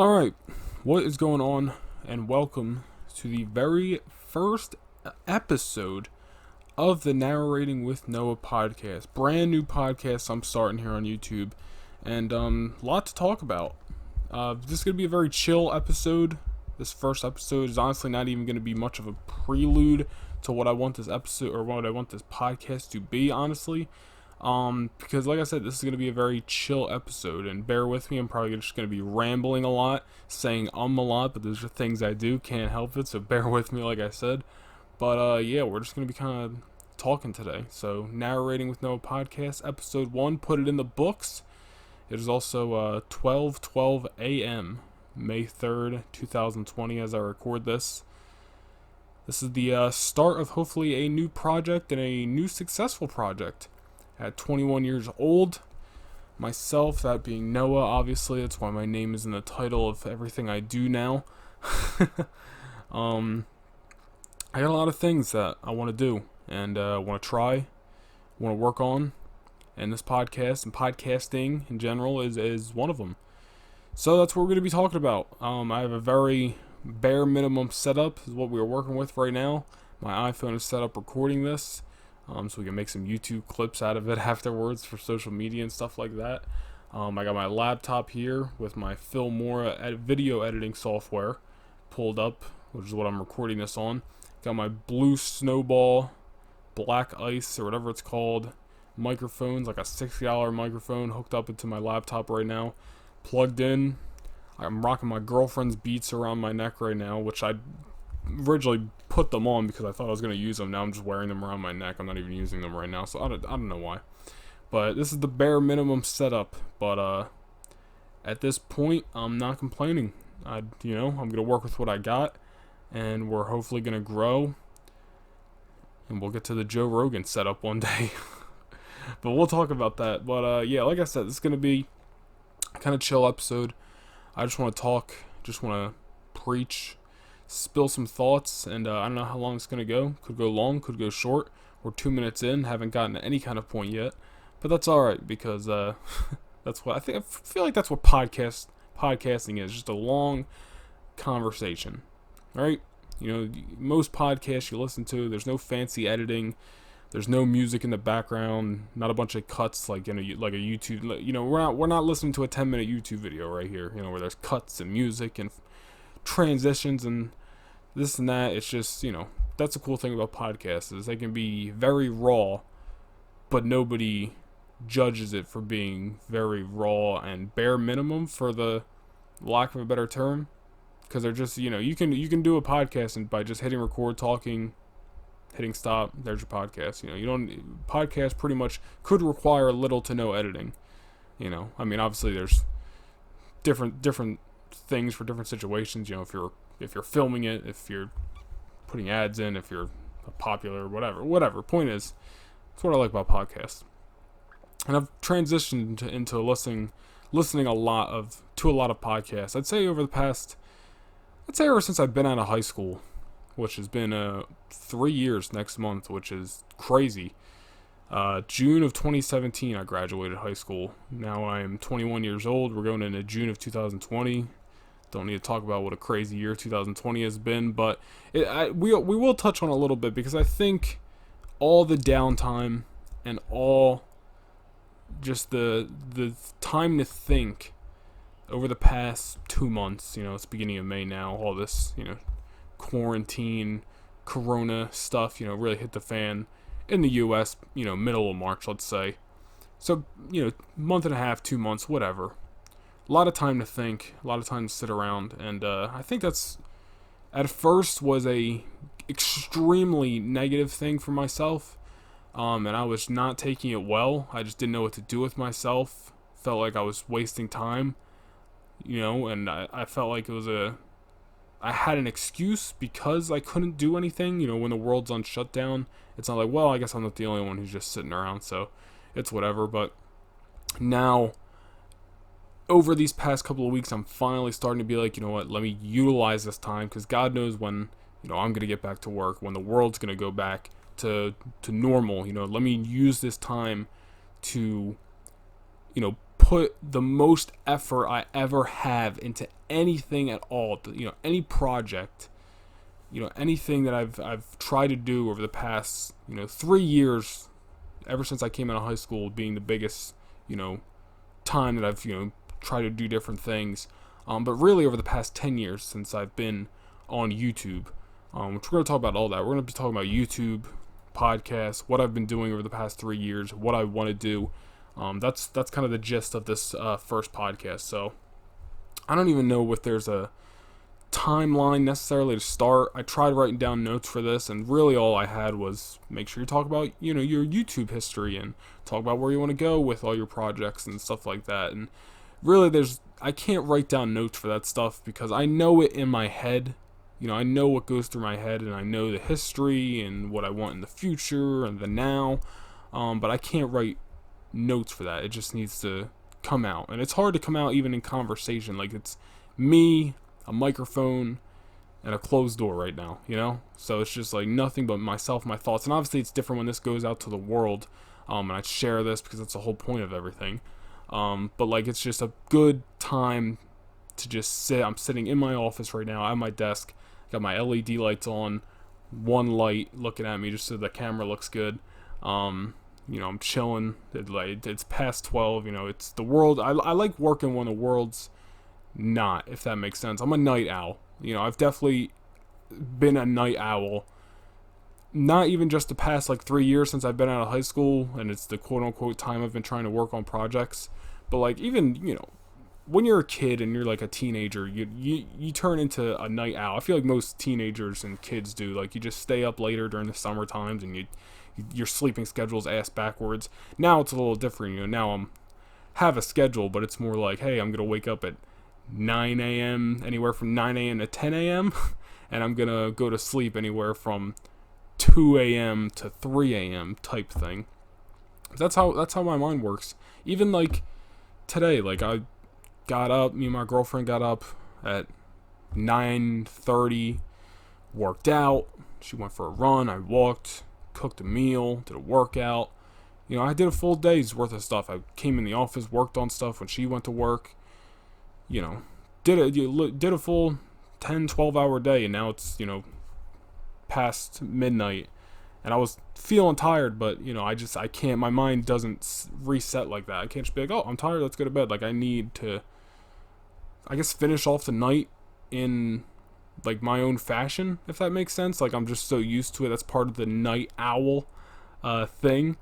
Alright, what is going on, and welcome to the very first episode of the Narrating with Noah podcast. Brand new podcast I'm starting here on YouTube, and lot to talk about. This is going to be a very chill episode. This first episode is honestly not even going to be much of a prelude to what I want this episode, or what I want this podcast to be, honestly. Because like I said, this is going to be a very chill episode, and bear with me, I'm probably just going to be rambling a lot, saying a lot, but those are things I do, can't help it, so bear with me like I said. But yeah, we're just going to be kind of talking today. So, Narrating with Noah podcast, episode 1, put it in the books. It is also 12:12 a.m., May 3rd, 2020, as I record this. This is the start of hopefully a new project and a new successful project. At 21 years old, myself, that being Noah, obviously, that's why my name is in the title of everything I do now. I got a lot of things that I want to do and want to try, want to work on, and this podcast and podcasting in general is one of them. So that's what we're going to be talking about. I have a very bare minimum setup, is what we are working with right now. My iPhone is set up recording this. So we can make some YouTube clips out of it afterwards for social media and stuff like that. I got my laptop here with my Filmora video editing software pulled up, which is what I'm recording this on. Got my Blue Snowball, Black Ice, or whatever it's called, microphones, like a $60 microphone hooked up into my laptop right now, plugged in. I'm rocking my girlfriend's Beats around my neck right now, which I originally put them on because I thought I was going to use them. Now I'm just wearing them around my neck. I'm not even using them right now, so I don't know why. But this is the bare minimum setup. But at this point, I'm not complaining. I'm going to work with what I got, and we're hopefully going to grow, and we'll get to the Joe Rogan setup one day. But we'll talk about that. But yeah, like I said, this is going to be a kind of chill episode. I just want to talk, just want to preach, spill some thoughts, and I don't know how long it's going to go. Could go long, could go short. We're 2 minutes in, haven't gotten to any kind of point yet. But that's alright, because that's what I feel like that's what podcasting is, just a long conversation. Alright? Most podcasts you listen to, there's no fancy editing, there's no music in the background, not a bunch of cuts like like a YouTube. We're not listening to a 10-minute YouTube video right here, where there's cuts and music and transitions and this and that. It's just, that's the cool thing about podcasts, is they can be very raw, but nobody judges it for being very raw and bare minimum, for the lack of a better term, because they're just, you can do a podcast and by just hitting record, talking, hitting stop, there's your podcast. Podcast pretty much could require little to no editing. Obviously there's different things for different situations. If you're filming it, if you're putting ads in, if you're popular, whatever. Point is, that's what I like about podcasts. And I've transitioned into listening to a lot of podcasts. I'd say ever since I've been out of high school, which has been 3 years next month, which is crazy. June of 2017, I graduated high school. Now I'm 21 years old. We're going into June of 2020. Don't need to talk about what a crazy year 2020 has been, but we will touch on a little bit, because I think all the downtime and all just the time to think over the past 2 months, it's beginning of May now, all this, quarantine, corona stuff, really hit the fan in the US, middle of March, let's say. So, month and a half, 2 months, whatever. A lot of time to think, a lot of time to sit around, and I think that's, at first, was a extremely negative thing for myself, and I was not taking it well. I just didn't know what to do with myself. Felt like I was wasting time, and I felt like I had an excuse because I couldn't do anything. When the world's on shutdown, it's not like, well, I guess I'm not the only one who's just sitting around, so it's whatever. But now, over these past couple of weeks, I'm finally starting to be like, you know what, let me utilize this time, because God knows when, I'm going to get back to work, when the world's going to go back to normal. Let me use this time to, put the most effort I ever have into anything at all. Any project, anything that I've tried to do over the past, 3 years, ever since I came out of high school, being the biggest, time that I've, tried to do different things. But really over the past 10 years since I've been on YouTube, which we're going to talk about all that. We're going to be talking about YouTube, podcasts, what I've been doing over the past 3 years, what I want to do. That's kind of the gist of this first podcast. So I don't even know if there's a timeline necessarily to start. I tried writing down notes for this, and really all I had was make sure you talk about your YouTube history and talk about where you want to go with all your projects and stuff like that. And really I can't write down notes for that stuff because I know it in my head. I know what goes through my head, and I know the history and what I want in the future and the now, but I can't write notes for that. It just needs to come out, and it's hard to come out even in conversation. Like, it's me, a microphone, and a closed door right now, so it's just like nothing but myself, my thoughts. And obviously it's different when this goes out to the world, and I share this because that's the whole point of everything. But like, it's just a good time to just sit. I'm sitting in my office right now at my desk, got my LED lights on, one light looking at me just so the camera looks good. I'm chilling. It's past 12. It's the world. I like working when the world's not, if that makes sense. I'm a night owl. I've definitely been a night owl. Not even just the past 3 years since I've been out of high school, and it's the quote unquote time I've been trying to work on projects. But even when you're a kid and you're a teenager, you turn into a night owl. I feel like most teenagers and kids do. You just stay up later during the summer times, and your sleeping schedule's ass backwards. Now it's a little different. Now I'm have a schedule, but it's more like, hey, I'm gonna wake up at 9 a.m. anywhere from 9 a.m. to 10 a.m. and I'm gonna go to sleep anywhere from 2 a.m. to 3 a.m. type thing. That's how my mind works. Even today, I got up, me and my girlfriend got up at 9:30, worked out, she went for a run, I walked, cooked a meal, did a workout. I did a full day's worth of stuff. I came in the office, worked on stuff when she went to work. Did a full 10, 12-hour day, and now it's, past midnight, and I was feeling tired, but, I can't, my mind doesn't reset like that. I can't just be like, oh, I'm tired, let's go to bed. I need to, I guess, finish off the night in, my own fashion, if that makes sense. I'm just so used to it. That's part of the night owl thing.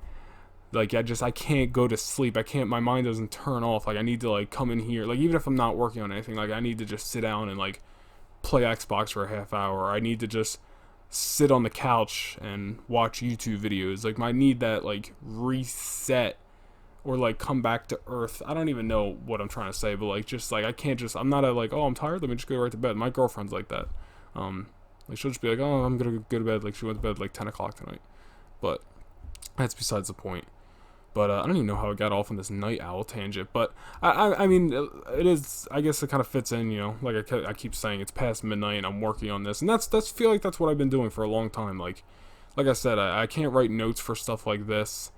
I can't go to sleep. My mind doesn't turn off. I need to, come in here. Even if I'm not working on anything, I need to just sit down and, play Xbox for a half hour. I need to just sit on the couch and watch YouTube videos. I need that, reset or, come back to earth. I don't even know what I'm trying to say, but, I can't just, I'm not oh, I'm tired, let me just go right to bed. My girlfriend's like that. She'll just be like, oh, I'm gonna go to bed. She went to bed 10 o'clock tonight. But that's besides the point. But I don't even know how I got off on this night owl tangent. But I mean, it is. I guess it kind of fits in. I keep saying, it's past midnight and I'm working on this, and that's feel like that's what I've been doing for a long time. Like I said, I can't write notes for stuff like this.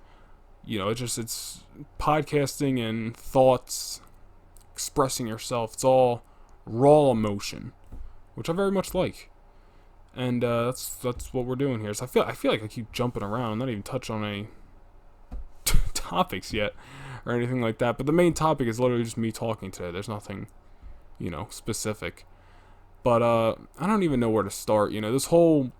It's podcasting and thoughts, expressing yourself. It's all raw emotion, which I very much like. And that's what we're doing here. So I feel like I keep jumping around. I'm not even touching on any topics yet or anything like that. But the main topic is literally just me talking today. There's nothing, specific. But I don't even know where to start. This whole,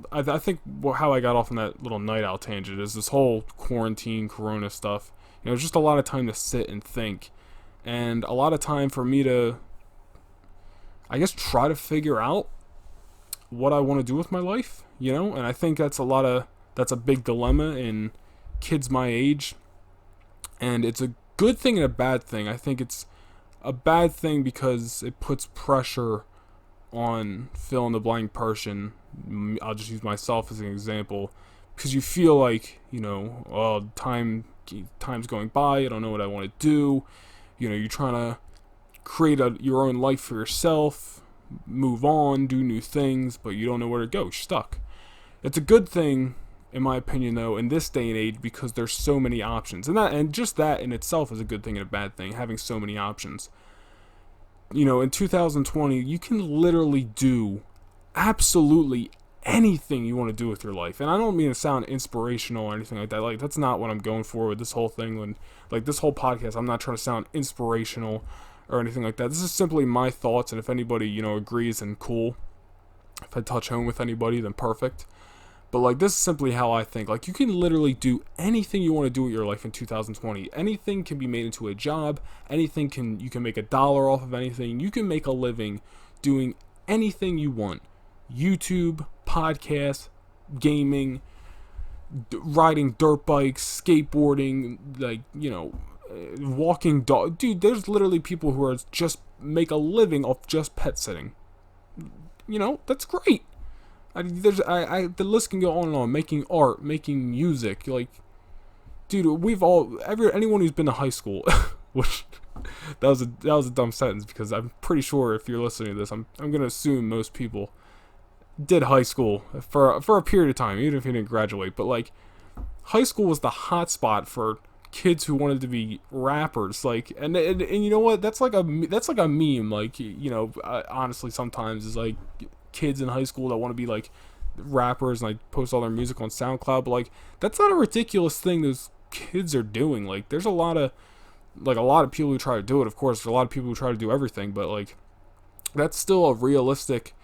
I think how I got off on that little night owl tangent is this whole quarantine, corona stuff. It's just a lot of time to sit and think, and a lot of time for me to, I guess, try to figure out what I want to do with my life, and I think that's a big dilemma in kids my age, and it's a good thing and a bad thing. I think it's a bad thing because it puts pressure on fill in the blank person. I'll just use myself as an example, because you feel like, oh, time's going by, I don't know what I want to do. You're trying to create your own life for yourself, move on, do new things, but you don't know where to go. You're stuck. It's a good thing in my opinion, though, in this day and age, because there's so many options, and just that in itself is a good thing and a bad thing, having so many options. In 2020, you can literally do absolutely anything you want to do with your life. And I don't mean to sound inspirational or anything like that. Like, that's not what I'm going for with this whole thing. When, like, this whole podcast, I'm not trying to sound inspirational or anything like that. This is simply my thoughts, and if anybody, agrees, then cool. If I touch home with anybody, then perfect. But, like, this is simply how I think. Like, you can literally do anything you want to do with your life in 2020. Anything can be made into a job. You can make $1 off of anything. You can make a living doing anything you want. YouTube, podcasts, gaming, riding dirt bikes, skateboarding, walking dog. Dude, there's literally people who are just make a living off just pet sitting. That's great. The list can go on and on. Making art, making music, dude, anyone who's been to high school, which that was a dumb sentence, because I'm pretty sure if you're listening to this, I'm gonna assume most people did high school for a period of time, even if you didn't graduate. But high school was the hot spot for kids who wanted to be rappers. And you know what? That's like a meme. Honestly, sometimes is like kids in high school that want to be like rappers and post all their music on SoundCloud. But that's not a ridiculous thing those kids are doing. There's a lot of people who try to do it. Of course, there's a lot of people who try to do everything, but that's still a realistic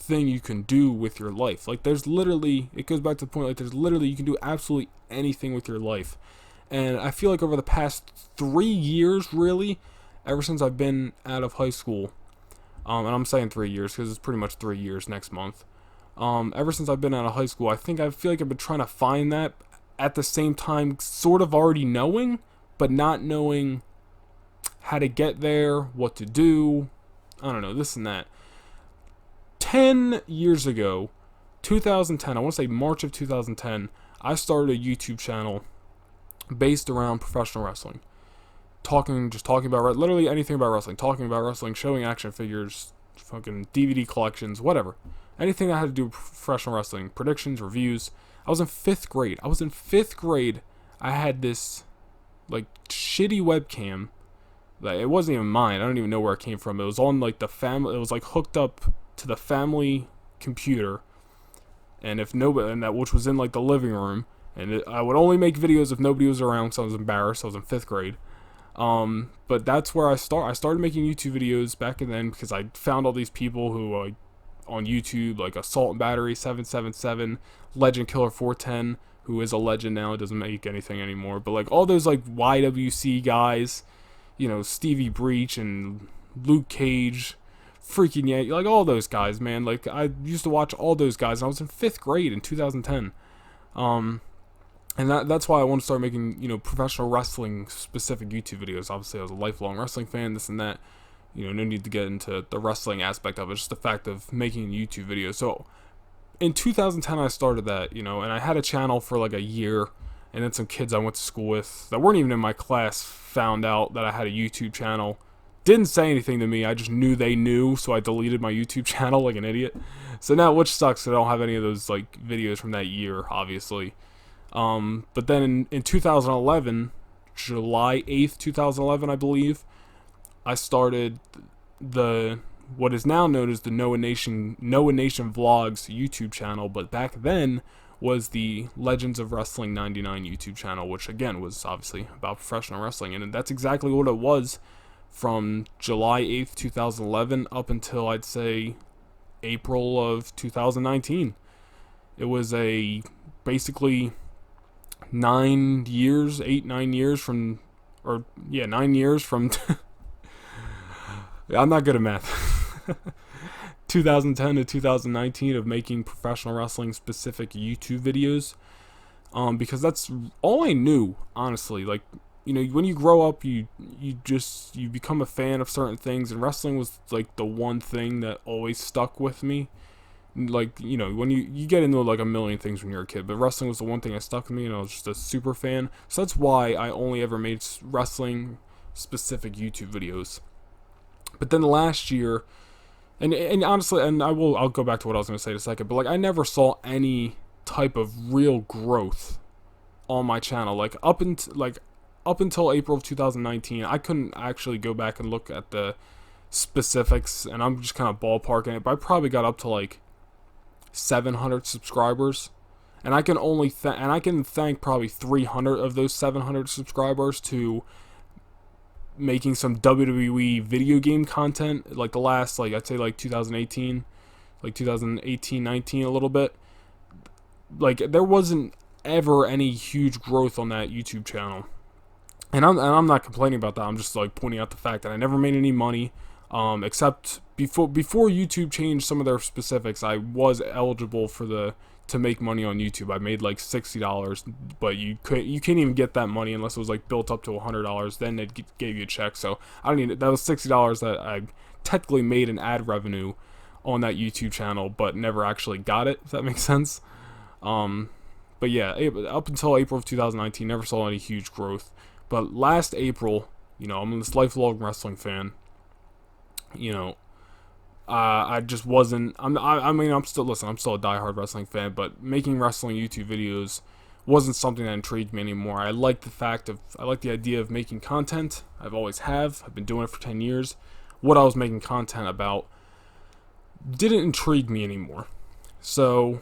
thing you can do with your life. There's literally, it goes back to the point, there's literally, you can do absolutely anything with your life. And I feel like over the past 3 years, really, ever since I've been out of high school, and I'm saying 3 years because it's pretty much 3 years next month. Ever since I've been out of high school, I feel like I've been trying to find that, at the same time sort of already knowing, but not knowing how to get there, what to do, I don't know, this and that. 10 years ago, 2010, I want to say March of 2010, I started a YouTube channel based around professional wrestling. Talking about literally anything about wrestling. Talking about wrestling, showing action figures, fucking DVD collections, whatever. Anything that had to do with professional wrestling. Predictions, reviews. I was in 5th grade. I had this, shitty webcam. It wasn't even mine. I don't even know where it came from. It was on, the family. It was, hooked up to the family computer. And which was in, the living room. And I would only make videos if nobody was around, so I was embarrassed. I was in 5th grade. But that's where I started making YouTube videos back then, because I found all these people who, on YouTube, Assault and Battery 777, Legend Killer 410, who is a legend now, doesn't make anything anymore, but all those YWC guys, Stevie Breach and Luke Cage, freaking yeah, all those guys, man. I used to watch all those guys, and I was in 5th grade in 2010. And that's why I want to start making, professional wrestling specific YouTube videos. Obviously, I was a lifelong wrestling fan, this and that. No need to get into the wrestling aspect of it, just the fact of making YouTube videos. So, in 2010, I started that, and I had a channel for a year, and then some kids I went to school with that weren't even in my class found out that I had a YouTube channel. Didn't say anything to me, I just knew they knew, so I deleted my YouTube channel like an idiot. So now, which sucks, I don't have any of those, videos from that year, obviously. But then in 2011, July 8th, 2011, I believe, I started what is now known as the Noah Nation Vlogs YouTube channel, but back then was the Legends of Wrestling 99 YouTube channel, which again was obviously about professional wrestling, and that's exactly what it was from July 8th, 2011 up until I'd say April of 2019. It was basically 9 years from I'm not good at math. 2010 to 2019 of making professional wrestling specific YouTube videos. Because that's all I knew, honestly. When you grow up, you become a fan of certain things, and wrestling was the one thing that always stuck with me. When you get into a million things when you're a kid, but wrestling was the one thing that stuck with me, and I was just a super fan. So that's why I only ever made wrestling specific YouTube videos. But then last year, and honestly, and I'll go back to what I was going to say in a second, but I never saw any type of real growth on my channel. Up until April of 2019, I couldn't actually go back and look at the specifics, and I'm just kind of ballparking it, but I probably got up to like 700 subscribers, and I can only I can thank probably 300 of those 700 subscribers to making some WWE video game content, like the last, like I'd say like 2018, like 2018, 19 a little bit. Like there wasn't ever any huge growth on that YouTube channel. And I'm not complaining about that. I'm just like pointing out the fact that I never made any money, except before YouTube changed some of their specifics. I was eligible to make money on YouTube. I made like $60, but you can't even get that money unless it was like built up to $100. Then they gave you a check. So I don't need it. That was $60 that I technically made in ad revenue on that YouTube channel, but never actually got it. If that makes sense. But yeah, up until April of 2019, never saw any huge growth. But last April, I'm this lifelong wrestling fan. I just wasn't. I'm still a diehard wrestling fan, but making wrestling YouTube videos wasn't something that intrigued me anymore. I like the idea of making content. I've always have. I've been doing it for 10 years. What I was making content about didn't intrigue me anymore. So,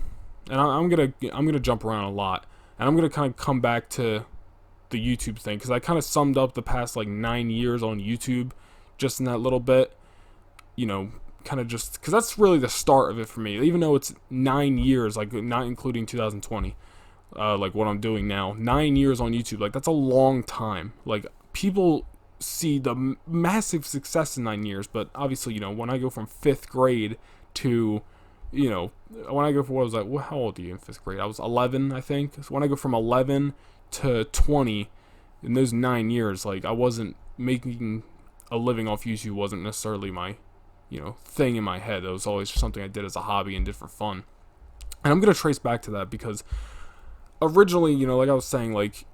and I'm gonna jump around a lot, and I'm gonna kind of come back to the YouTube thing, because I kind of summed up the past like 9 years on YouTube just in that little bit, kind of just because that's really the start of it for me, even though it's 9 years, like not including 2020, like what I'm doing now. 9 years on YouTube, like that's a long time. Like people see the massive success in 9 years, but obviously, when I go from 5th grade to, when I go from, what was that, how old are you in 5th grade? I was 11, I think. So when I go from 11 to 20 in those 9 years, like I wasn't making a living off YouTube. Wasn't necessarily my thing in my head. It was always just something I did as a hobby and did for fun. And I'm gonna trace back to that because originally, like I was saying, like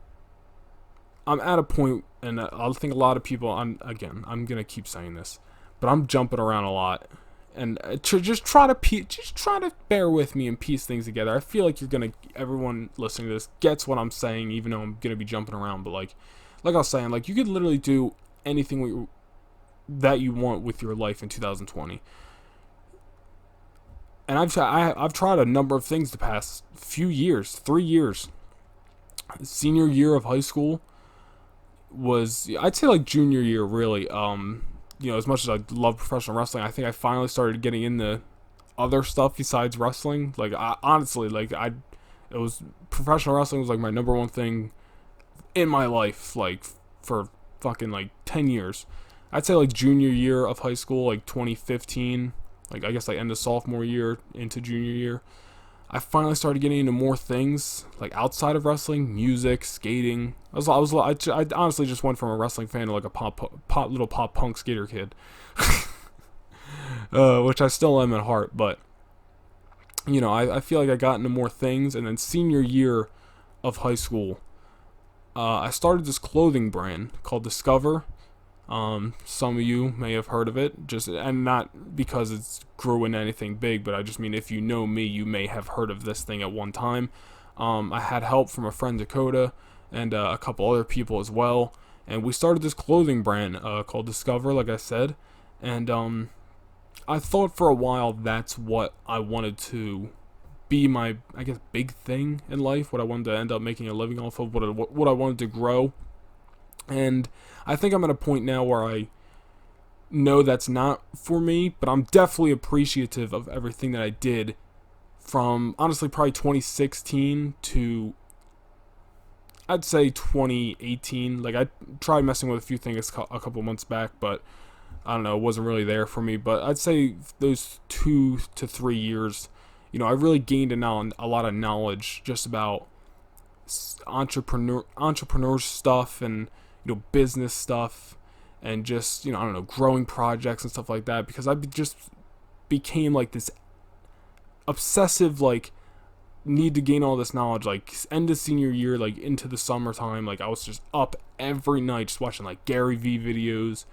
I'm at a point, and I think a lot of people, I'm gonna keep saying this, but I'm jumping around a lot. And to just try to bear with me and piece things together. I feel like everyone listening to this gets what I'm saying, even though I'm gonna be jumping around. But like I was saying, like you could literally do anything that you want with your life in 2020. And I've tried a number of things the past few years, 3 years. Senior year of high school was, I'd say like junior year really. As much as I love professional wrestling, I think I finally started getting into other stuff besides wrestling. Like, professional wrestling was like my number one thing in my life, like for fucking like 10 years. I'd say like junior year of high school, like 2015, like I guess like end of sophomore year into junior year, I finally started getting into more things like outside of wrestling, music, skating. I honestly just went from a wrestling fan to like a little pop punk skater kid, which I still am at heart. But I feel like I got into more things, and then senior year of high school, I started this clothing brand called Discover. Some of you may have heard of it, and not because it's grew into anything big, but I just mean if you know me, you may have heard of this thing at one time. I had help from a friend, Dakota, and a couple other people as well, and we started this clothing brand called Discover, like I said, and I thought for a while that's what I wanted to be my, I guess, big thing in life, what I wanted to end up making a living off of, what I wanted to grow. And I think I'm at a point now where I know that's not for me, but I'm definitely appreciative of everything that I did from, honestly, probably 2016 to, I'd say 2018. Like, I tried messing with a few things a couple months back, but I don't know, it wasn't really there for me. But I'd say those 2 to 3 years, I really gained a lot of knowledge just about entrepreneur stuff, and business stuff, and just, growing projects and stuff like that, because I just became like this obsessive, like, need to gain all this knowledge, like, end of senior year, like, into the summertime, like, I was just up every night just watching, like, Gary Vee videos,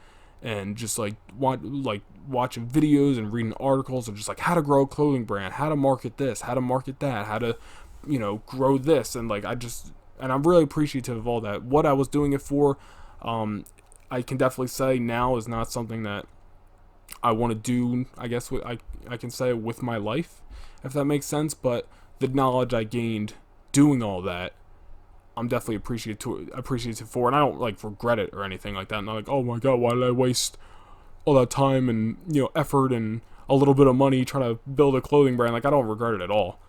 and just, like, watching videos and reading articles of just, like, how to grow a clothing brand, how to market this, how to market that, how to grow this, and I'm really appreciative of all that. What I was doing it for, I can definitely say now is not something that I want to do. I guess I can say with my life, if that makes sense. But the knowledge I gained doing all that, I'm definitely appreciative for, and I don't regret it or anything like that. I'm not like, oh my god, why did I waste all that time and effort and a little bit of money trying to build a clothing brand? I don't regret it at all.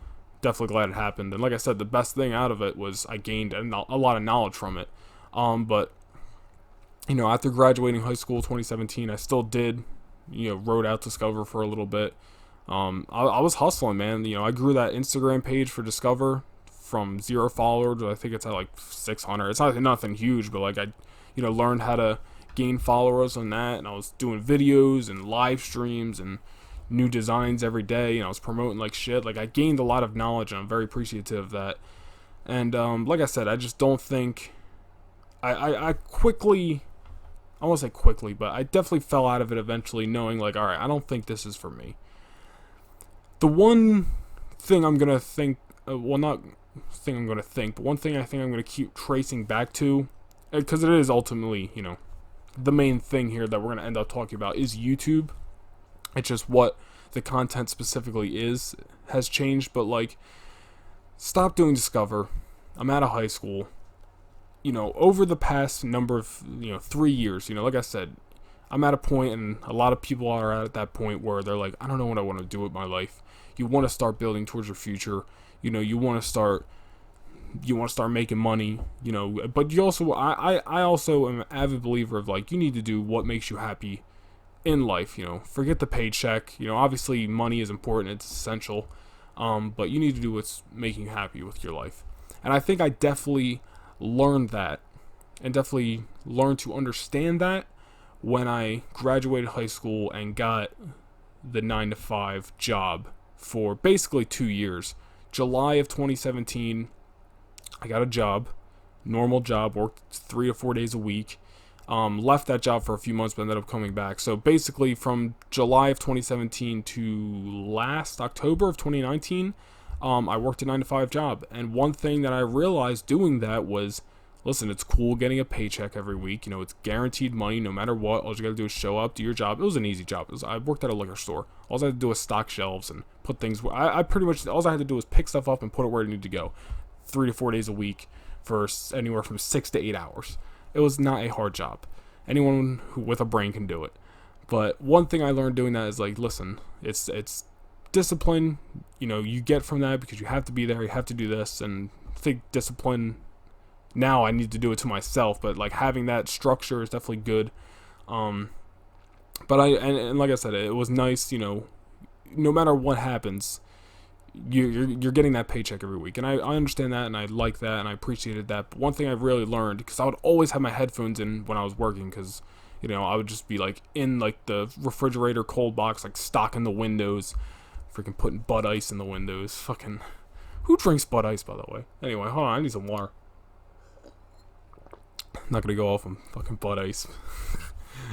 Definitely glad it happened, and like I said, the best thing out of it was I gained a lot of knowledge from it. But after graduating high school 2017, I still did wrote out Discover for a little bit. I was hustling, man. I grew that Instagram page for Discover from 0 followers. I think it's at 600. It's not nothing huge, but I learned how to gain followers on that, and I was doing videos and live streams and new designs every day. I was promoting shit. I gained a lot of knowledge, and I'm very appreciative of that. And like I said, I just don't think I quickly, I won't say quickly, but I definitely fell out of it eventually, knowing all right, I don't think this is for me. The one thing I'm gonna think, not thing I'm gonna think, but one thing I think I'm gonna keep tracing back to, because it is ultimately, the main thing here that we're gonna end up talking about is YouTube. It's just what the content specifically has changed, but stop doing Discover. I'm out of high school. Over the past number of 3 years, like I said, I'm at a point, and a lot of people are at that point where they're like, I don't know what I want to do with my life. You want to start building towards your future. You want to start making money. But you also, I also am an avid believer of you need to do what makes you happy in life. Forget the paycheck. Obviously money is important, it's essential. But you need to do what's making you happy with your life. And I think I definitely learned that, and definitely learned to understand that when I graduated high school and got the 9-to-5 job for basically 2 years. July of 2017, I got a job, normal job, worked 3 to 4 days a week. Left that job for a few months, but ended up coming back. So basically, from July of 2017 to last October of 2019, I worked a 9-to-5 job. And one thing that I realized doing that was, listen, it's cool getting a paycheck every week. It's guaranteed money no matter what. All you gotta do is show up, do your job. It was an easy job. I worked at a liquor store. All I had to do was stock shelves and put things. I pretty much, all I had to do was pick stuff up and put it where it needed to go. 3 to 4 days a week for anywhere from 6 to 8 hours. It was not a hard job. Anyone with a brain can do it. But one thing I learned doing that is listen, it's discipline. You get from that because you have to be there. You have to do this, and I think discipline. Now I need to do it to myself, but having that structure is definitely good. But and like I said, it was nice. No matter what happens, you're getting that paycheck every week, and I understand that, and I like that, and I appreciated that. But one thing I really learned, because I would always have my headphones in when I was working, because I would just be in the refrigerator cold box, stocking the windows, freaking putting Bud Ice in the windows. Fucking, who drinks Bud Ice, by the way? Anyway, hold on, I need some water. I'm not gonna go off on fucking Bud Ice.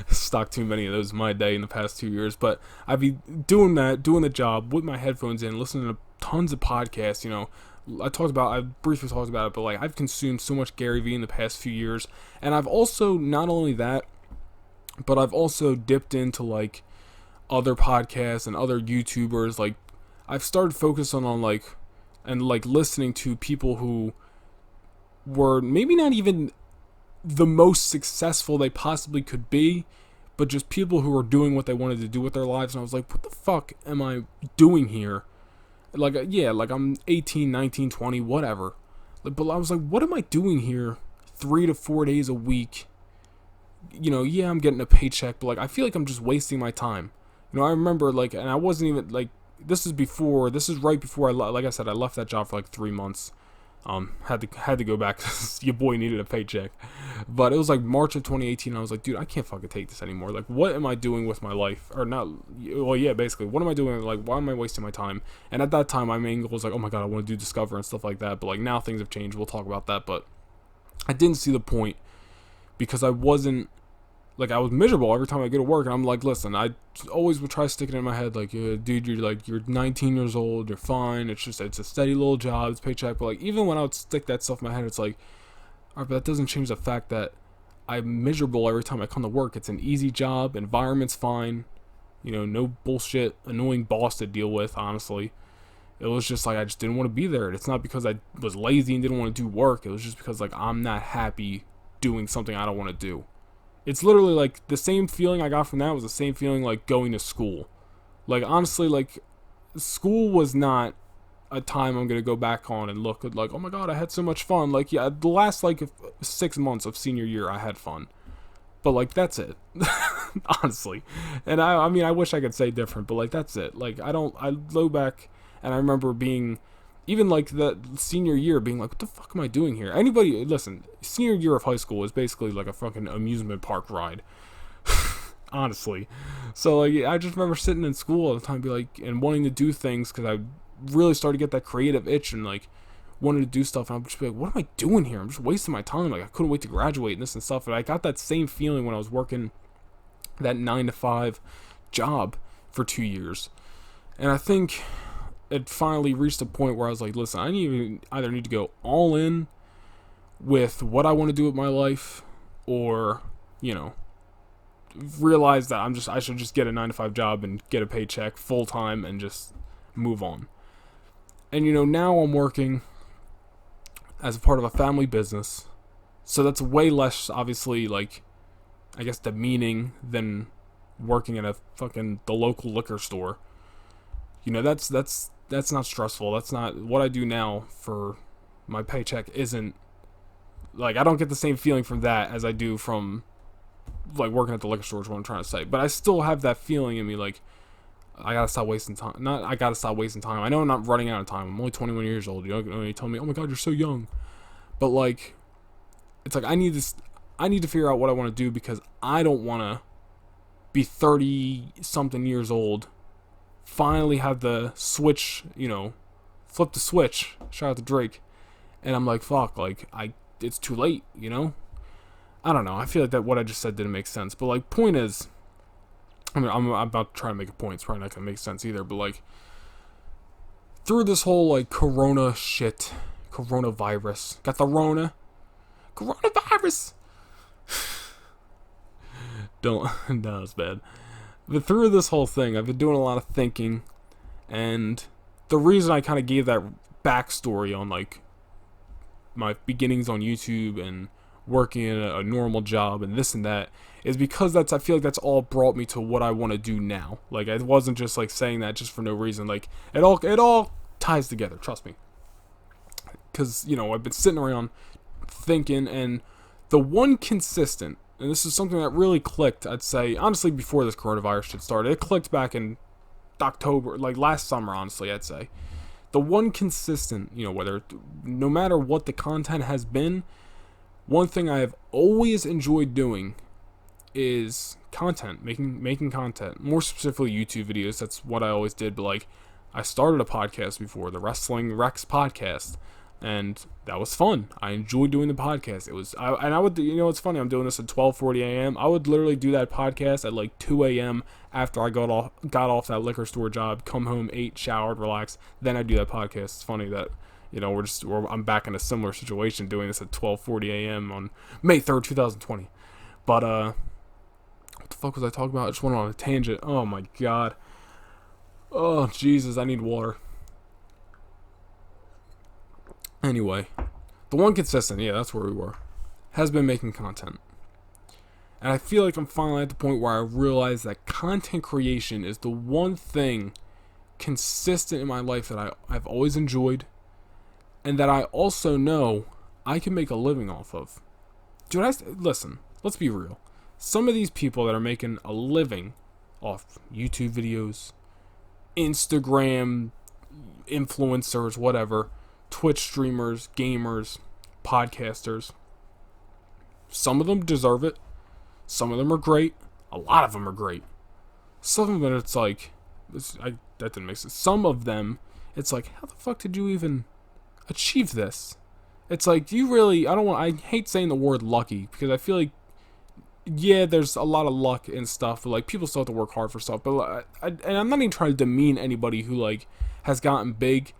Stocked too many of those in my day in the past 2 years, but I'd be doing the job with my headphones in, listening to tons of podcasts. I briefly talked about it, but I've consumed so much Gary Vee in the past few years, and I've also, not only that, but I've also dipped into other podcasts and other YouTubers. I've started focusing on listening to people who were maybe not even the most successful they possibly could be, but just people who are doing what they wanted to do with their lives. And I was like, what the fuck am I doing here? I'm 18, 19, 20, whatever. But I was like, what am I doing here 3 to 4 days a week? I'm getting a paycheck, but I feel like I'm just wasting my time. I remember and I wasn't even this is right before I said, I left that job for 3 months. Had to go back because your boy needed a paycheck. But it was March of 2018. I was like, dude, I can't fucking take this anymore. What am I doing with my life? Or not, well, yeah, basically, what am I doing? Why am I wasting my time? And at that time, my main goal was oh my god, I want to do Discover and stuff like that. But now things have changed. We'll talk about that. But I didn't see the point because I wasn't Like, I was miserable every time I go to work, and I'm like, listen, I always would try to stick it in my head, like, dude, you're 19 years old, you're fine, it's a steady little job, it's paycheck, but, like, even when I would stick that stuff in my head, it's like, alright, but that doesn't change the fact that I'm miserable every time I come to work. It's an easy job, environment's fine, no bullshit, annoying boss to deal with, honestly. It was just like, I just didn't want to be there. It's not because I was lazy and didn't want to do work, it was just because, like, I'm not happy doing something I don't want to do. It's literally like the same feeling I got from that was the same feeling like going to school. Like, honestly, like, school was not a time I'm gonna go back on and look at, like, oh my god, I had so much fun. Like, yeah, the last, like, 6 months of senior year I had fun, but, like, that's it. Honestly. And I mean, I wish I could say different, but, like, that's it. Like, I go back and I remember being, even, like, the senior year, being like, what the fuck am I doing here? Anybody, listen, senior year of high school is basically like a fucking amusement park ride. Honestly. So, like, I just remember sitting in school all the time, be like, and wanting to do things, because I really started to get that creative itch, and, like, wanted to do stuff, and I'm just like, what am I doing here? I'm just wasting my time. Like, I couldn't wait to graduate and this and stuff. And I got that same feeling when I was working that 9 to 5 job for 2 years. And I think it finally reached a point where I was like, listen, I either need to go all in with what I want to do with my life, or, realize that I should just get a 9 to 5 job and get a paycheck full time and just move on. And, now I'm working as a part of a family business, so that's way less, obviously, like, I guess, demeaning than working at the local liquor store. That's not stressful. That's not what I do now. For my paycheck isn't, like, I don't get the same feeling from that as I do from, like, working at the liquor store, is what I'm trying to say. But I still have that feeling in me, like, I gotta stop wasting time. I gotta stop wasting time. I know I'm not running out of time. I'm only 21 years old. You tell me, oh my god, you're so young. But, like, it's like, I need to figure out what I want to do, because I don't want to be 30 something years old, finally have the switch, flip the switch, shout out to Drake, and I'm like, fuck, like, it's too late, I don't know, I feel like that what I just said didn't make sense, but, like, point is, I mean, I'm about to try to make a point, it's probably not gonna make sense either, but, like, through this whole, like, coronavirus, got the coronavirus, no, it's bad. But through this whole thing, I've been doing a lot of thinking, and the reason I kind of gave that backstory on, like, my beginnings on YouTube and working in a normal job and this and that is because I feel like that's all brought me to what I want to do now. Like, I wasn't just, like, saying that just for no reason. Like, it all ties together, trust me. Because, I've been sitting around thinking, and the one consistent, and this is something that really clicked, I'd say, honestly, before this coronavirus shit started. It clicked back in October, like last summer, honestly, I'd say. The one consistent, no matter what the content has been, one thing I have always enjoyed doing is content, making content. More specifically, YouTube videos. That's what I always did, but, like, I started a podcast before, the Wrestling Rex podcast. And that was fun. I enjoyed doing the podcast. I would, it's funny, I'm doing this at 12:40 a.m. I would literally do that podcast at, like, 2 a.m. after I got off that liquor store job, come home, ate, showered, relaxed. Then I'd do that podcast. It's funny that, I'm back in a similar situation doing this at 12:40 a.m. on May 3rd, 2020. But, what the fuck was I talking about? I just went on a tangent. Oh my god. Oh, Jesus, I need water. Anyway, the one consistent, yeah, that's where we were, has been making content. And I feel like I'm finally at the point where I realize that content creation is the one thing consistent in my life that I've always enjoyed, and that I also know I can make a living off of. Dude, listen, let's be real. Some of these people that are making a living off YouTube videos, Instagram influencers, whatever, Twitch streamers, gamers, podcasters. Some of them deserve it. Some of them are great. A lot of them are great. Some of them, it's like, that didn't make sense. Some of them, it's like, how the fuck did you even achieve this? It's like, do you really, I hate saying the word lucky, because I feel like yeah, there's a lot of luck and stuff, but like people still have to work hard for stuff. But and I'm not even trying to demean anybody who like has gotten big,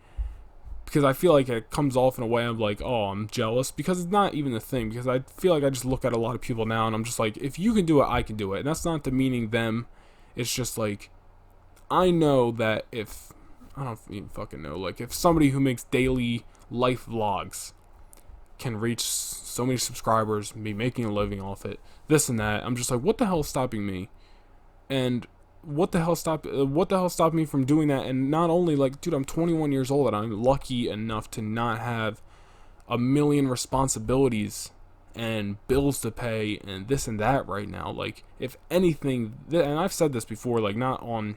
because I feel like it comes off in a way I'm like, oh, I'm jealous, because it's not even the thing. Because I feel like I just look at a lot of people now and I'm just like, if you can do it, I can do it. And that's not demeaning them. It's just like, I know that if I don't even fucking know, like if somebody who makes daily life vlogs can reach so many subscribers, be making a living off it, this and that, I'm just like, what the hell is stopping me? And what the hell stopped me from doing that? And not only like, dude, I'm 21 years old and I'm lucky enough to not have a million responsibilities and bills to pay and this and that right now. Like, if anything, and I've said this before, like not on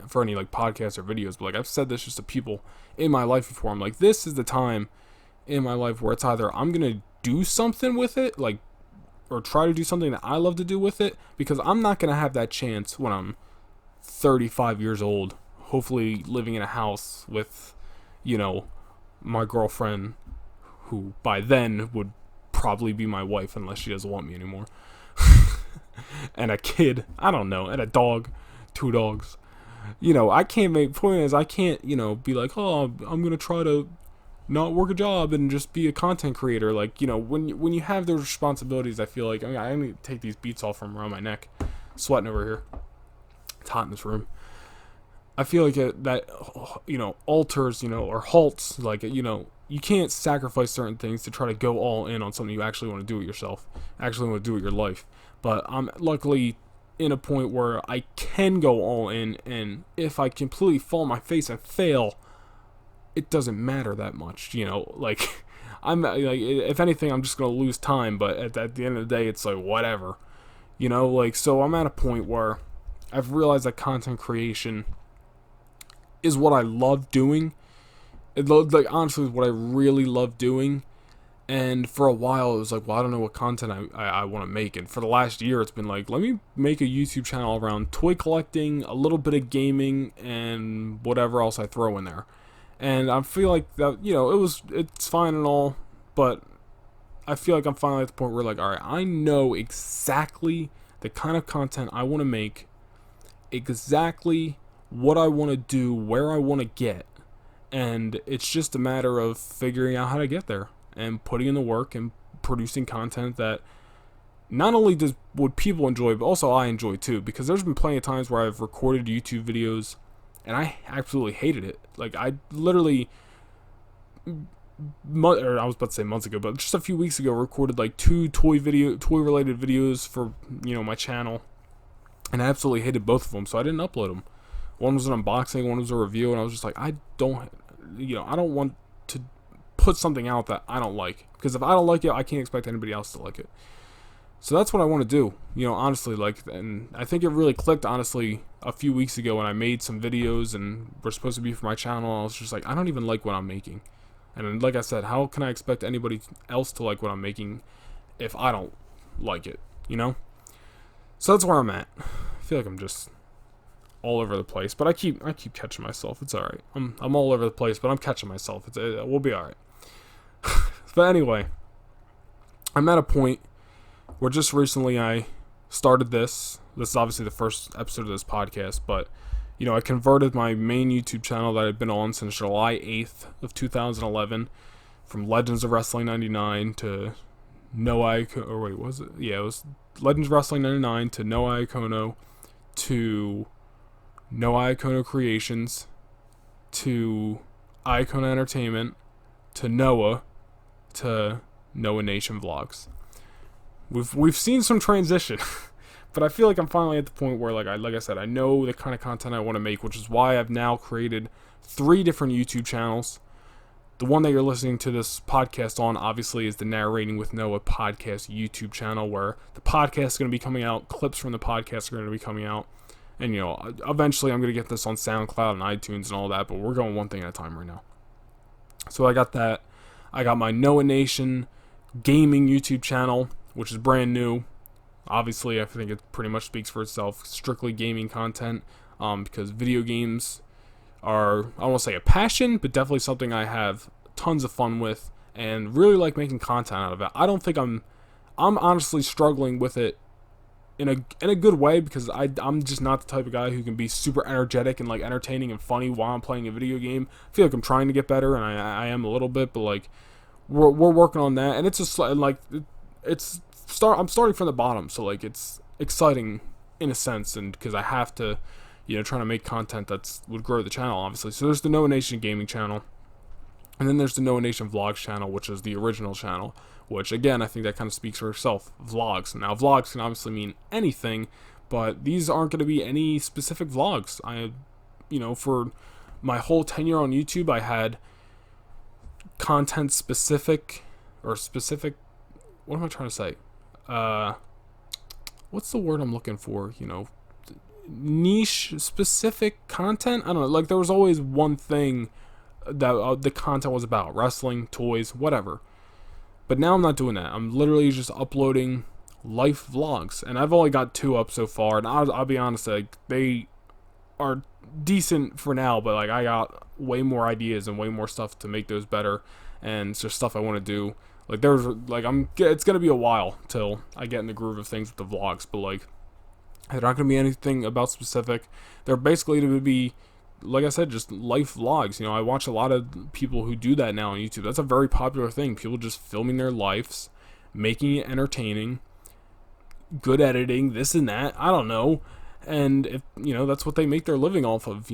for any like podcasts or videos, but like I've said this just to people in my life before. I'm like, this is the time in my life where it's either I'm gonna do something with it, like, or try to do something that I love to do with it, because I'm not gonna have that chance when I'm 35 years old, hopefully living in a house with, my girlfriend, who by then would probably be my wife unless she doesn't want me anymore, and a kid, I don't know, and a dog, 2 dogs. I can't point is I can't, be like, oh, I'm gonna try to not work a job and just be a content creator. Like, when you have those responsibilities, I feel like, I need to take these beats off from around my neck, sweating over here. It's hot in this room. I feel like that alters, or halts, like, you can't sacrifice certain things to try to go all in on something you actually want to do with yourself, actually want to do with your life. But I'm luckily in a point where I can go all in, and if I completely fall on my face and fail, it doesn't matter that much, like, I'm like, if anything, I'm just gonna lose time, but at the end of the day, it's like, whatever, like, so I'm at a point where I've realized that content creation is what I love doing. Like, honestly, is what I really love doing. And for a while, it was like, well, I don't know what content I want to make. And for the last year, it's been like, let me make a YouTube channel around toy collecting, a little bit of gaming, and whatever else I throw in there. And I feel like that, it's fine and all, but I feel like I'm finally at the point where, like, all right, I know exactly the kind of content I want to make, exactly what I want to do, where I want to get, and it's just a matter of figuring out how to get there and putting in the work and producing content that not only would people enjoy, but also I enjoy too, because there's been plenty of times where I've recorded YouTube videos and I absolutely hated it. Like, I literally, I was about to say months ago, but just a few weeks ago, recorded like 2 toy related videos for, my channel, and I absolutely hated both of them, so I didn't upload them. One was an unboxing, one was a review, and I was just like, I don't want to put something out that I don't like, because if I don't like it, I can't expect anybody else to like it. So that's what I want to do, honestly, like, and I think it really clicked, honestly, a few weeks ago when I made some videos and were supposed to be for my channel. I was just like, I don't even like what I'm making. And like I said, how can I expect anybody else to like what I'm making if I don't like it, So that's where I'm at. I feel like I'm just all over the place, but I keep catching myself. It's all right. I'm all over the place, but I'm catching myself. We'll be all right. But anyway, I'm at a point where just recently I started this. This is obviously the first episode of this podcast, but I converted my main YouTube channel that I've been on since July 8th of 2011 from Legends of Wrestling 99 to it was Legends of Wrestling 99 to No Iacono to No Iacono Creations to Iacono Entertainment to Noah to Noah Nation Vlogs. We've seen some transition, but I feel like I'm finally at the point where, like I said, I know the kind of content I want to make, which is why I've now created 3 different YouTube channels. The one that you're listening to this podcast on, obviously, is the Narrating with Noah podcast YouTube channel, where the podcast is going to be coming out, clips from the podcast are going to be coming out, and eventually I'm going to get this on SoundCloud and iTunes and all that, but we're going one thing at a time right now. So I got that. I got my Noah Nation gaming YouTube channel, which is brand new. Obviously, I think it pretty much speaks for itself. Strictly gaming content, because video games are, I don't want to say a passion, but definitely something I have tons of fun with and really like making content out of it. I don't think I'm I'm honestly struggling with it in a good way, because I'm just not the type of guy who can be super energetic and like entertaining and funny while I'm playing a video game. I feel like I'm trying to get better, and I am a little bit, but like we're working on that, and it's just like I'm starting from the bottom, so like it's exciting in a sense, and because I have to, trying to make content that's would grow the channel, obviously. So there's the Noah Nation Gaming channel, and then there's the Noah Nation Vlogs channel, which is the original channel, which again, I think that kind of speaks for itself. Vlogs. Now, vlogs can obviously mean anything, but these aren't going to be any specific vlogs. For my whole tenure on YouTube, I had content specific, what am I trying to say? What's the word I'm looking for? Niche specific content? I don't know. Like, there was always one thing that the content was about: wrestling, toys, whatever. But now I'm not doing that. I'm literally just uploading life vlogs, and I've only got 2 up so far. And I'll be honest, like, they are decent for now, but like I got way more ideas and way more stuff to make those better, and it's just stuff I want to do. Like, it's gonna be a while till I get in the groove of things with the vlogs, but like they're not gonna be anything about specific. They're basically going to be, like I said, just life vlogs. I watch a lot of people who do that now on YouTube. That's a very popular thing. People just filming their lives, making it entertaining, good editing, this and that. I don't know. And if that's what they make their living off of,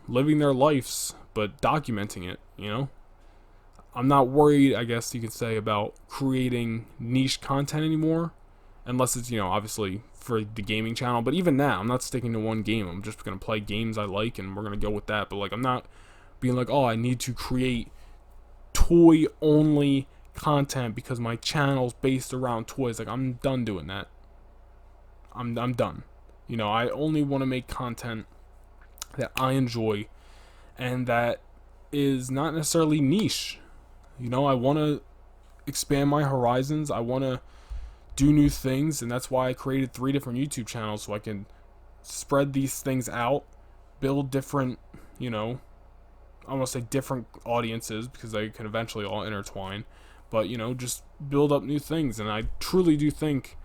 living their lives, but documenting it, I'm not worried, I guess you could say, about creating niche content anymore, unless it's, obviously for the gaming channel. But even that, I'm not sticking to one game. I'm just going to play games I like, and we're going to go with that. But like, I'm not being like, oh, I need to create toy only content because my channel's based around toys. Like, I'm done doing that. I'm done. I only want to make content that I enjoy and that is not necessarily niche. I want to expand my horizons. I want to do new things, and that's why I created 3 different YouTube channels, so I can spread these things out, build different, I want to say different audiences, because they can eventually all intertwine, but, just build up new things. And I truly do think,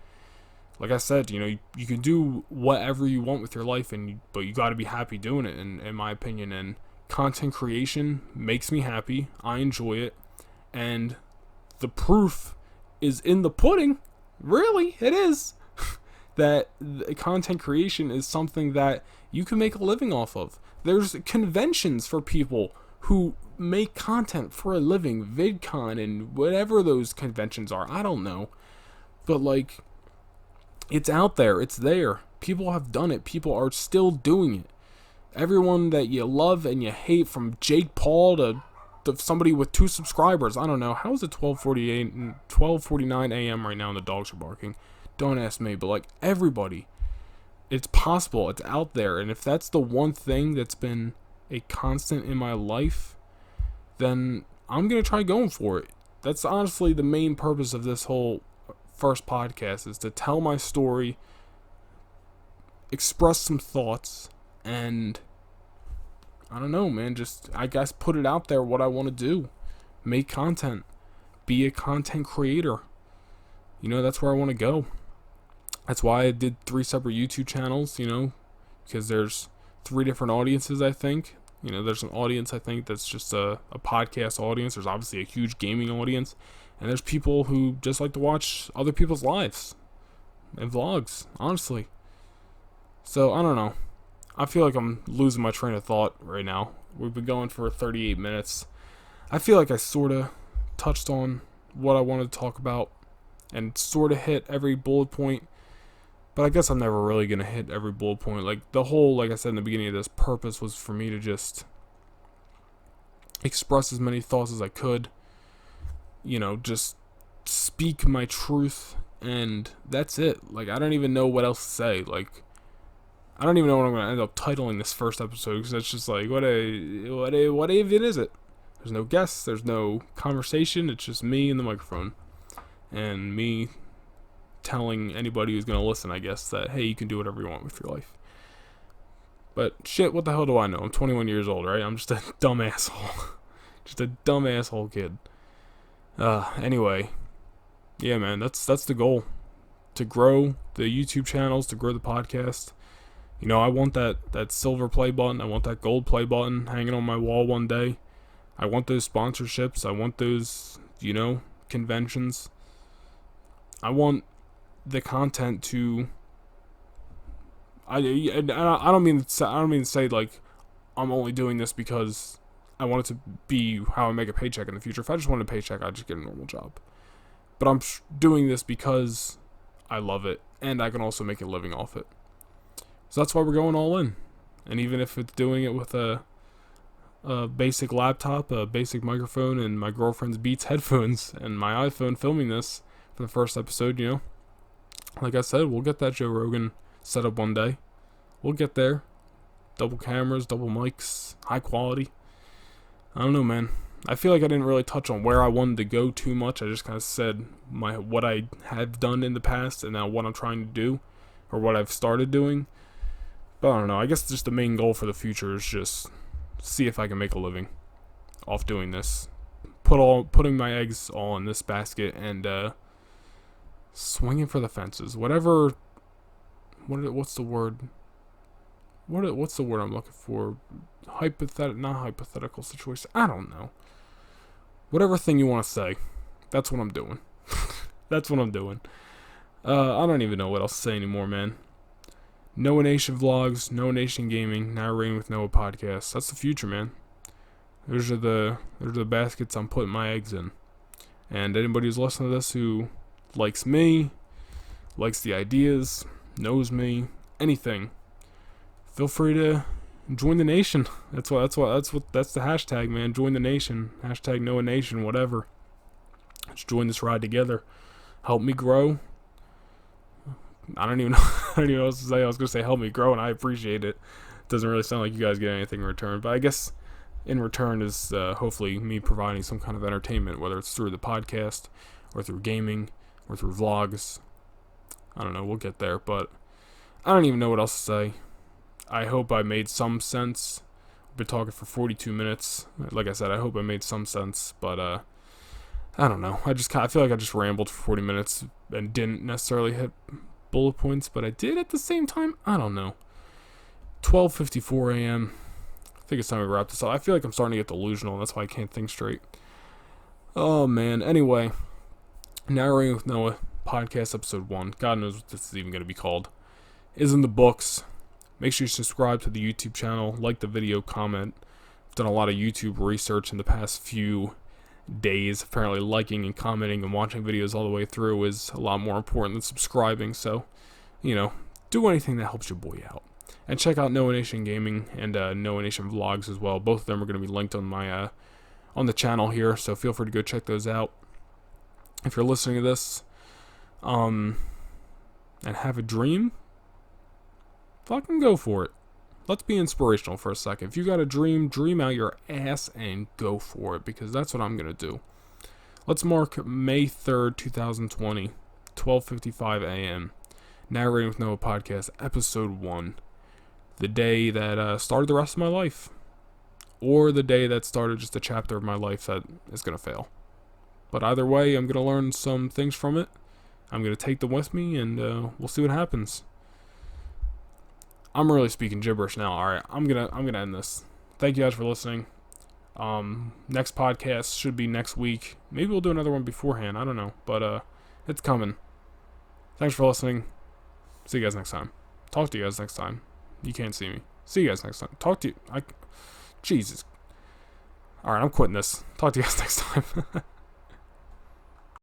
like I said, you can do whatever you want with your life, but you got to be happy doing it, in my opinion. And content creation makes me happy. I enjoy it, and the proof is in the pudding. Really, it is. That content creation is something that you can make a living off of. There's conventions for people who make content for a living, VidCon and whatever those conventions are. I don't know, but like, it's out there. It's there. People have done it. People are still doing it. Everyone that you love and you hate, from Jake Paul to somebody with 2 subscribers. I don't know. How is it 12:49 a.m. right now and the dogs are barking? Don't ask me, but like, everybody. It's possible. It's out there. And if that's the one thing that's been a constant in my life, then I'm going to try going for it. That's honestly the main purpose of this whole first podcast, is to tell my story, express some thoughts, and I don't know, man, just, I guess, put it out there what I want to do. Make content. Be a content creator. That's where I want to go. That's why I did 3 separate YouTube channels, because there's 3 different audiences, I think. There's an audience, I think, that's just a podcast audience. There's obviously a huge gaming audience. And there's people who just like to watch other people's lives and vlogs, honestly. So, I don't know. I feel like I'm losing my train of thought right now. We've been going for 38 minutes. I feel like I sort of touched on what I wanted to talk about and sort of hit every bullet point. But I guess I'm never really going to hit every bullet point. Like, the whole, like I said in the beginning of this, purpose was for me to just express as many thoughts as I could. Just speak my truth, and that's it. Like, I don't even know what else to say. Like, I don't even know what I'm going to end up titling this first episode, because it's just like, what even is it? There's no guests, there's no conversation, it's just me and the microphone. And me telling anybody who's going to listen, I guess, that, hey, you can do whatever you want with your life. But shit, what the hell do I know? I'm 21 years old, right? I'm just a dumb asshole. Just a dumb asshole kid. Anyway, yeah, man, that's the goal. To grow the YouTube channels, to grow the podcast. I want that silver play button. I want that gold play button hanging on my wall one day. I want those sponsorships. I want those, conventions. I want the content to. I don't mean to say like I'm only doing this because I want it to be how I make a paycheck in the future. If I just wanted a paycheck, I'd just get a normal job. But I'm doing this because I love it, and I can also make a living off it. So that's why we're going all in. And even if it's doing it with a basic laptop, a basic microphone, and my girlfriend's Beats headphones, and my iPhone filming this for the first episode, like I said, we'll get that Joe Rogan set up one day. We'll get there. Double cameras, double mics, high quality. I don't know, man. I feel like I didn't really touch on where I wanted to go too much. I just kind of said what I have done in the past and now what I'm trying to do, or what I've started doing. But I don't know. I guess just the main goal for the future is just see if I can make a living off doing this. Putting my eggs all in this basket and swinging for the fences. Whatever. What's the word? What's the word I'm looking for? Not hypothetical situation. I don't know. Whatever thing you want to say, that's what I'm doing. That's what I'm doing. I don't even know what else to say anymore, man. Noah Nation vlogs, Noah Nation gaming, Narrating with Noah podcast. That's the future, man. Those are the baskets I'm putting my eggs in. And anybody who's listening to this who likes me, likes the ideas, knows me, anything, feel free to join the nation. That's the hashtag, man. Join the nation. Hashtag Noah Nation, whatever. Let's join this ride together. Help me grow. I don't even know what else to say. I was gonna say help me grow, and I appreciate it. Doesn't really sound like you guys get anything in return, but I guess in return is hopefully me providing some kind of entertainment, whether it's through the podcast or through gaming or through vlogs. I don't know. We'll get there, but I don't even know what else to say. I hope I made some sense. I've been talking for 42 minutes. Like I said, I hope I made some sense, but I don't know. I feel like I just rambled for 40 minutes and didn't necessarily hit bullet points, but I did at the same time. I don't know. 12:54 a.m. I think it's time to wrap this up. I feel like I'm starting to get delusional, and that's why I can't think straight. Oh, man. Anyway, Narrating with Noah podcast episode 1. God knows what this is even going to be called. Is in the books. Make sure you subscribe to the YouTube channel, like the video, comment. I've done a lot of YouTube research in the past few days. Apparently liking and commenting and watching videos all the way through is a lot more important than subscribing. So, do anything that helps your boy out. And check out Noah Nation Gaming and Noah Nation Vlogs as well. Both of them are going to be linked on my on the channel here, so feel free to go check those out. If you're listening to this and have a dream, fucking go for it. Let's be inspirational for a second. If you got a dream out your ass and go for it, because that's what I'm going to do. Let's mark May 3rd, 2020, 12:55 a.m. Narrating with Noah podcast, episode 1. The day that started the rest of my life. Or the day that started just a chapter of my life that is going to fail. But either way, I'm going to learn some things from it. I'm going to take them with me, and we'll see what happens. I'm really speaking gibberish now. Alright, I'm gonna end this. Thank you guys for listening. Next podcast should be next week. Maybe we'll do another one beforehand. I don't know. But it's coming. Thanks for listening. See you guys next time. Talk to you guys next time. You can't see me. See you guys next time. Talk to you. Jesus. Alright, I'm quitting this. Talk to you guys next time.